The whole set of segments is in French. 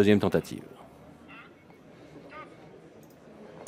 Deuxième tentative.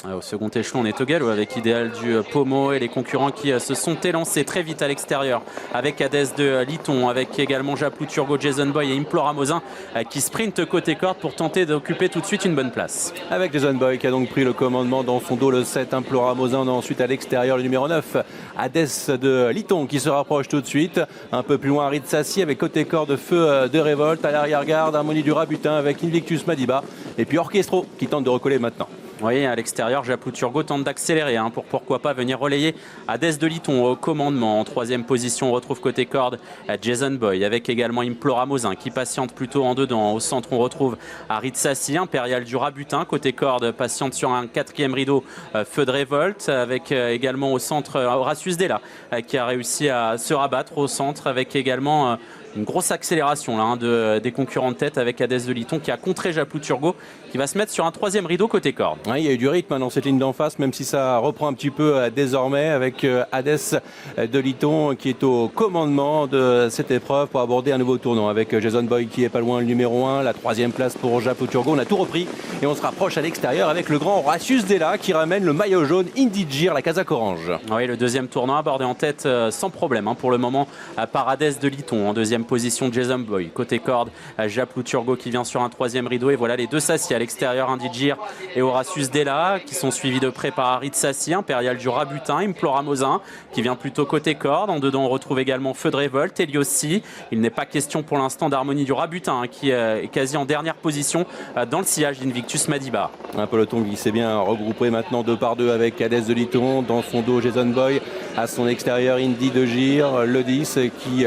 Au second échelon, on est au galop avec Idéal du Pommeau et les concurrents qui se sont élancés très vite à l'extérieur avec Hadès de Liton, avec également Japlou Turgot, Jason Boy et Implora Mosin qui sprintent côté corde pour tenter d'occuper tout de suite une bonne place. Avec Jason Boy qui a donc pris le commandement dans son dos, le 7 Implora Mosin. On a ensuite à l'extérieur le numéro 9 Hadès de Liton qui se rapproche tout de suite. Un peu plus loin Harit Sassi avec côté corde Feu de Révolte. À l'arrière-garde Harmonie du Rabutin avec Invictus Madiba. Et puis Orchestro qui tente de recoller maintenant. Oui, à l'extérieur, Japlou Turgot tente d'accélérer pour pourquoi pas venir relayer Hadès de Liton au commandement. En troisième position, on retrouve côté corde Jason Boy avec également Implora Mosin qui patiente plutôt en dedans. Au centre, on retrouve Harit Sassi, Impérial du Rabutin. Côté corde, patiente sur un quatrième rideau Feu de Révolte avec également au centre Horatius Della qui a réussi à se rabattre au centre avec également une grosse accélération là, des concurrents de tête avec Hadès de Liton qui a contré Japlou Turgot qui va se mettre sur un troisième rideau côté corde. Ouais, il y a eu du rythme dans cette ligne d'en face, même si ça reprend un petit peu désormais avec Hadès de Liton qui est au commandement de cette épreuve pour aborder un nouveau tournant avec Jason Boy qui est pas loin le numéro 1, la troisième place pour Japlou Turgot. On a tout repris et on se rapproche à l'extérieur avec le grand Horatius Della qui ramène le maillot jaune Indy Gir, la casaque orange. Oui, le deuxième tournant abordé en tête sans problème pour le moment par Hadès de Liton. En deuxième position, Jason Boy. Côté corde, Japlou Turgot qui vient sur un troisième rideau. Et voilà les deux Sassi à l'extérieur, Indy Gir et Horatius Della qui sont suivis de près par Harit Sassi, Impérial du Rabutin, Implora Mosin qui vient plutôt côté corde. En dedans, on retrouve également Feu de Révolte, Eliossi. Il n'est pas question pour l'instant d'Harmonie du Rabutin qui est quasi en dernière position dans le sillage d'Invictus Madiba. Un peloton qui s'est bien regroupé maintenant 2 par 2 avec Hadès de Liton. Dans son dos, Jason Boy. À son extérieur, Indy de Gir, le 10 qui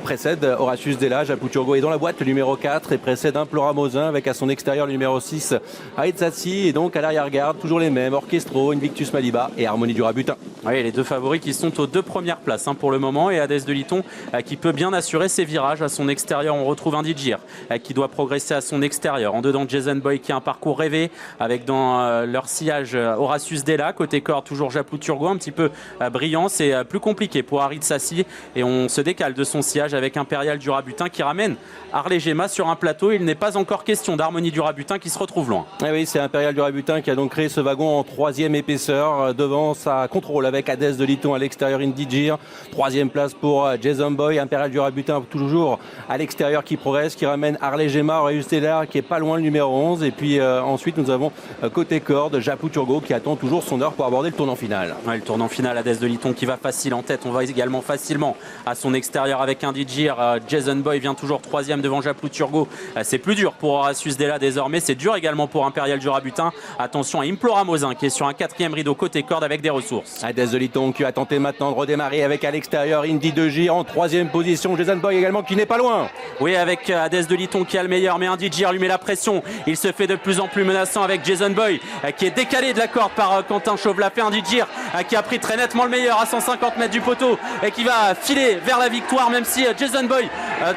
précède Horatius Della. Japlou Turgot est dans la boîte, le numéro 4 et précède Implora Mosin avec à son extérieur le numéro 6 Harit Sassi. Et donc à l'arrière-garde, toujours les mêmes, Orchestro, Invictus Madiba et Harmonie du Rabutin. Oui, les deux favoris qui sont aux 2 premières places pour le moment et Hadès de Liton qui peut bien assurer ses virages. À son extérieur, on retrouve Indy Gir qui doit progresser à son extérieur. En dedans, Jason Boy qui a un parcours rêvé avec dans leur sillage Horatius Della. Côté corps, toujours Japlou Turgot, un petit peu brillant. C'est plus compliqué pour Harit Sassi et on se décale de son sillage avec Impérial du Rabutin qui ramène Harley Gemma sur un plateau. Il n'est pas encore question d'Harmonie du Rabutin qui se retrouve loin. Et oui, c'est Impérial du Rabutin qui a donc créé ce wagon en troisième épaisseur devant sa contrôle avec Hadès de Liton à l'extérieur, Indy Gir. Troisième place pour Jason Boy, Impérial du Rabutin toujours à l'extérieur qui progresse, qui ramène Harley Gemma, Horatius Della qui est pas loin le numéro 11. Et puis ensuite nous avons côté corde Japlou Turgot qui attend toujours son heure pour aborder le tournant final. Ouais, le tournant final, Hadès de Liton qui va facile en tête. On va également facilement à son extérieur avec Indy Gir. Jason Boy vient toujours troisième devant Japlou Turgot. C'est plus dur pour Horatius Della désormais. C'est dur également pour Impérial du Rabutin. Attention à Implora Mosin qui est sur un quatrième rideau côté corde avec des ressources. Hadès de Liton qui a tenté maintenant de redémarrer avec à l'extérieur Indy de Gir en troisième position. Jason Boy également qui n'est pas loin. Oui, avec Hadès de Liton qui a le meilleur, mais Indy Gir lui met la pression. Il se fait de plus en plus menaçant avec Jason Boy qui est décalé de la corde par Quentin Chauvelafé. Indy Gir qui a pris très nettement le meilleur à 150 mètres du poteau et qui va filer vers la victoire, même si Jason Boy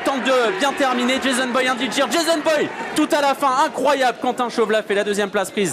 tente de bien terminer. Jason Boy, Indy Gir, Jason Boy tout à la fin, incroyable. Quentin Chauvelafé, la deuxième place prise